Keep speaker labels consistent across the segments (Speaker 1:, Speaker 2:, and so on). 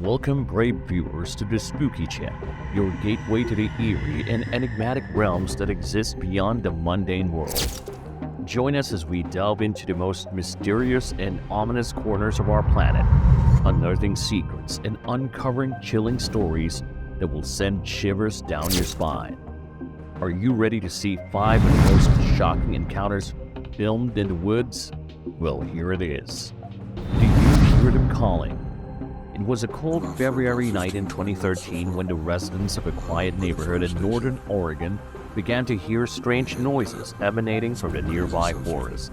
Speaker 1: Welcome, brave viewers, to the Spooky Channel, your gateway to the eerie and enigmatic realms that exist beyond the mundane world. Join us as we delve into the most mysterious and ominous corners of our planet, unearthing secrets and uncovering chilling stories that will send shivers down your spine. Are you ready to see 5 of the most shocking encounters filmed in the woods? Well, here it is. Do you hear them calling? It was a cold February night in 2013 when the residents of a quiet neighborhood in northern Oregon began to hear strange noises emanating from the nearby forest.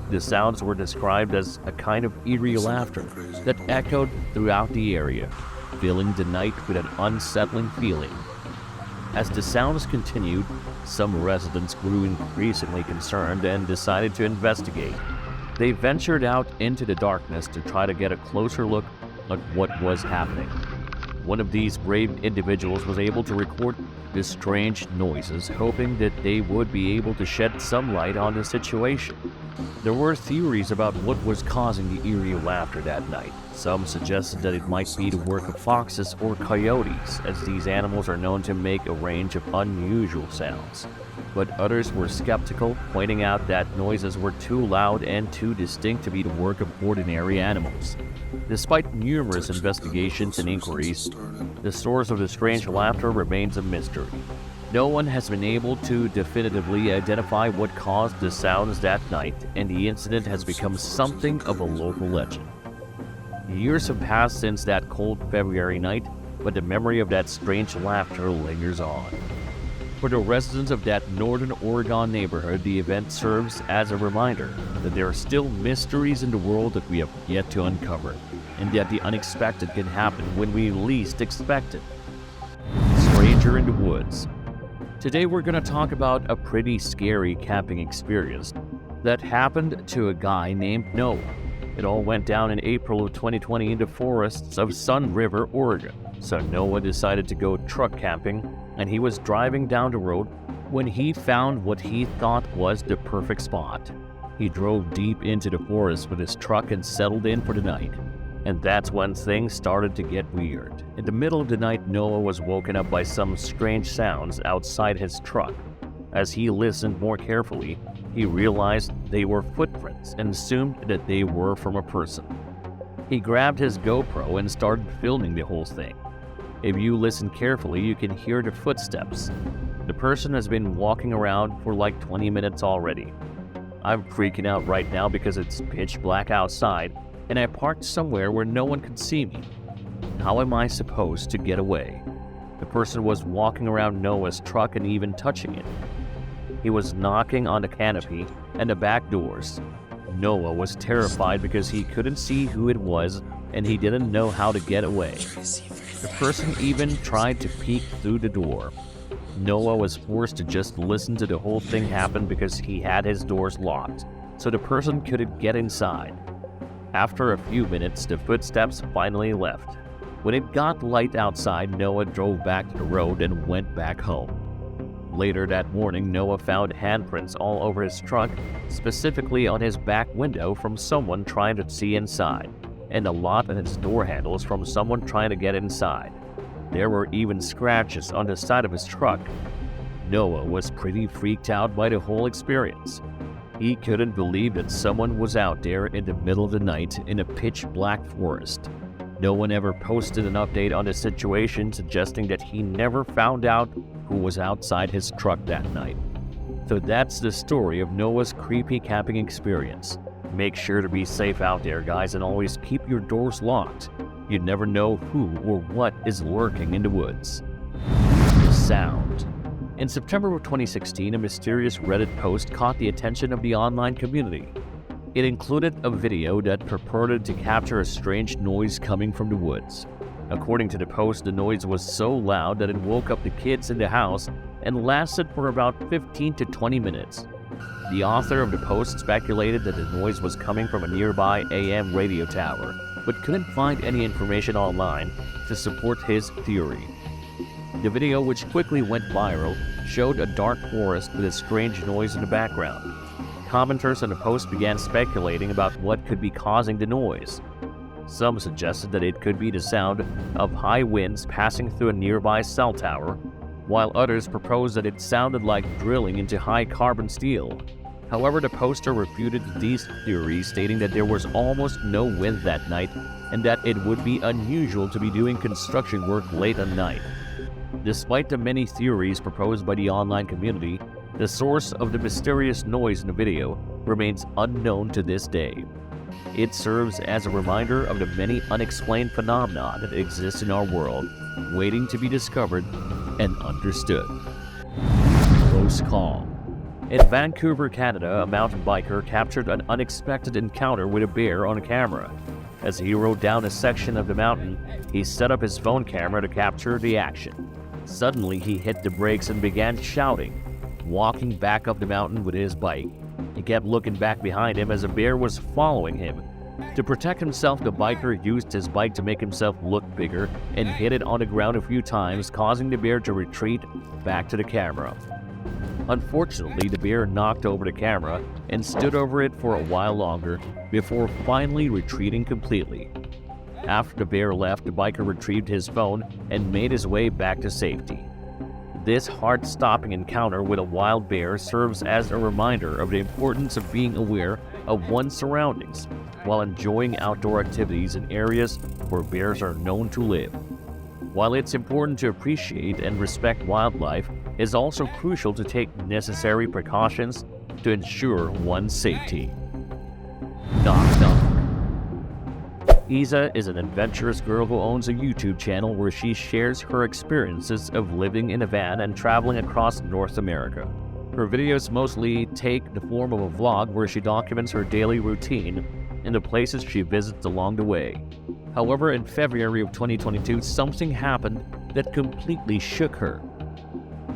Speaker 1: The sounds were described as a kind of eerie laughter that echoed throughout the area, filling the night with an unsettling feeling. As the sounds continued, some residents grew increasingly concerned and decided to investigate. They ventured out into the darkness to try to get a closer look at what was happening. One of these brave individuals was able to record the strange noises, hoping that they would be able to shed some light on the situation. There were theories about what was causing the eerie laughter that night. Some suggested that it might be the work of foxes or coyotes, as these animals are known to make a range of unusual sounds. But others were skeptical, pointing out that noises were too loud and too distinct to be the work of ordinary animals. Despite numerous investigations and inquiries, the source of the strange laughter remains a mystery. No one has been able to definitively identify what caused the sounds that night, and the incident has become something of a local legend. Years have passed since that cold February night, but the memory of that strange laughter lingers on. For the residents of that northern Oregon neighborhood, the event serves as a reminder that there are still mysteries in the world that we have yet to uncover, and that the unexpected can happen when we least expect it. Stranger in the Woods. Today we're going to talk about a pretty scary camping experience that happened to a guy named Noah. It all went down in April of 2020 in the forests of Sun River, Oregon. So Noah decided to go truck camping, and he was driving down the road when he found what he thought was the perfect spot. He drove deep into the forest with his truck and settled in for the night. And that's when things started to get weird. In the middle of the night, Noah was woken up by some strange sounds outside his truck. As he listened more carefully, he realized they were footprints and assumed that they were from a person. He grabbed his GoPro and started filming the whole thing. If you listen carefully, you can hear the footsteps. The person has been walking around for like 20 minutes already. I'm freaking out right now because it's pitch black outside, and I parked somewhere where no one could see me. How am I supposed to get away? The person was walking around Noah's truck and even touching it. He was knocking on the canopy and the back doors. Noah was terrified because he couldn't see who it was and he didn't know how to get away. The person even tried to peek through the door. Noah was forced to just listen to the whole thing happen because he had his doors locked, so the person couldn't get inside. After a few minutes, the footsteps finally left. When it got light outside, Noah drove back to the road and went back home. Later that morning, Noah found handprints all over his truck, specifically on his back window from someone trying to see inside, and a lot on his door handles from someone trying to get inside. There were even scratches on the side of his truck. Noah was pretty freaked out by the whole experience. He couldn't believe that someone was out there in the middle of the night in a pitch-black forest. No one ever posted an update on the situation, suggesting that he never found out who was outside his truck that night. So that's the story of Noah's creepy camping experience. Make sure to be safe out there, guys, and always keep your doors locked. You never know who or what is lurking in the woods. The sound. In September of 2016, a mysterious Reddit post caught the attention of the online community. It included a video that purported to capture a strange noise coming from the woods. According to the post, the noise was so loud that it woke up the kids in the house and lasted for about 15 to 20 minutes. The author of the post speculated that the noise was coming from a nearby AM radio tower, but couldn't find any information online to support his theory. The video, which quickly went viral, showed a dark forest with a strange noise in the background. Commenters on the post began speculating about what could be causing the noise. Some suggested that it could be the sound of high winds passing through a nearby cell tower, while others proposed that it sounded like drilling into high carbon steel. However, the poster refuted these theories, stating that there was almost no wind that night and that it would be unusual to be doing construction work late at night. Despite the many theories proposed by the online community, the source of the mysterious noise in the video remains unknown to this day. It serves as a reminder of the many unexplained phenomena that exist in our world, waiting to be discovered and understood. Close call. In Vancouver, Canada, a mountain biker captured an unexpected encounter with a bear on camera. As he rode down a section of the mountain, he set up his phone camera to capture the action. Suddenly, he hit the brakes and began shouting, walking back up the mountain with his bike. He kept looking back behind him as a bear was following him. To protect himself, the biker used his bike to make himself look bigger and hit it on the ground a few times, causing the bear to retreat back to the camera. Unfortunately, the bear knocked over the camera and stood over it for a while longer before finally retreating completely. After the bear left, the biker retrieved his phone and made his way back to safety. This heart-stopping encounter with a wild bear serves as a reminder of the importance of being aware of one's surroundings while enjoying outdoor activities in areas where bears are known to live. While it's important to appreciate and respect wildlife, it is also crucial to take necessary precautions to ensure one's safety. Knock knock. Isa is an adventurous girl who owns a YouTube channel where she shares her experiences of living in a van and traveling across North America. Her videos mostly take the form of a vlog where she documents her daily routine and the places she visits along the way. However, in February of 2022, something happened that completely shook her.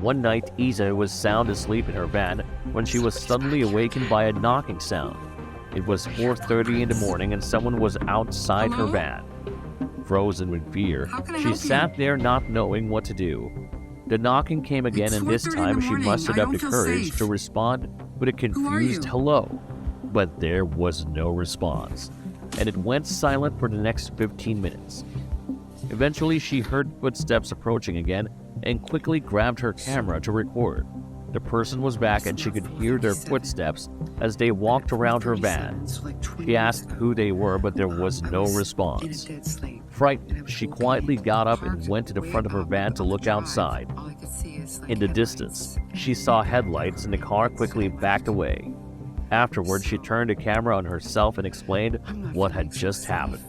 Speaker 1: One night, Isa was sound asleep in her van when she was suddenly awakened by a knocking sound. It was 4:30 in the morning and someone was outside her van. Frozen with fear, she sat there not knowing what to do. The knocking came again, and this time she mustered up the courage to respond with a confused hello. But there was no response, and it went silent for the next 15 minutes. Eventually, she heard footsteps approaching again and quickly grabbed her camera to record. The person was back and she could hear their footsteps as they walked around her van. She asked who they were, but there was no response. Frightened, she quietly got up and went to the front of her van to look outside. In the distance, she saw headlights and the car quickly backed away. Afterwards, she turned the camera on herself and explained what had just happened.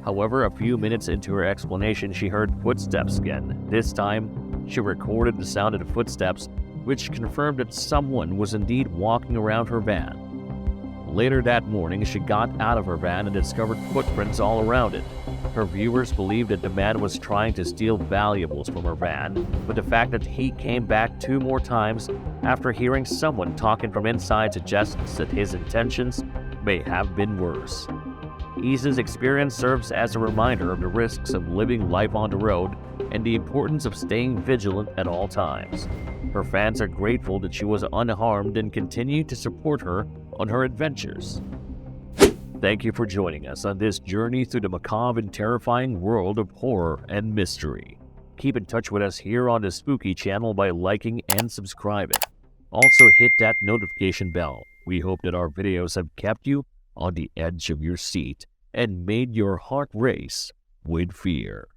Speaker 1: However, a few minutes into her explanation, she heard footsteps again. This time, she recorded the sound of the footsteps, which confirmed that someone was indeed walking around her van. Later that morning, she got out of her van and discovered footprints all around it. Her viewers believed that the man was trying to steal valuables from her van, but the fact that he came back 2 more times after hearing someone talking from inside suggests that his intentions may have been worse. Isa's experience serves as a reminder of the risks of living life on the road and the importance of staying vigilant at all times. Her fans are grateful that she was unharmed and continue to support her on her adventures. Thank you for joining us on this journey through the macabre and terrifying world of horror and mystery. Keep in touch with us here on the Spooky channel by liking and subscribing. Also hit that notification bell. We hope that our videos have kept you on the edge of your seat and made your heart race with fear.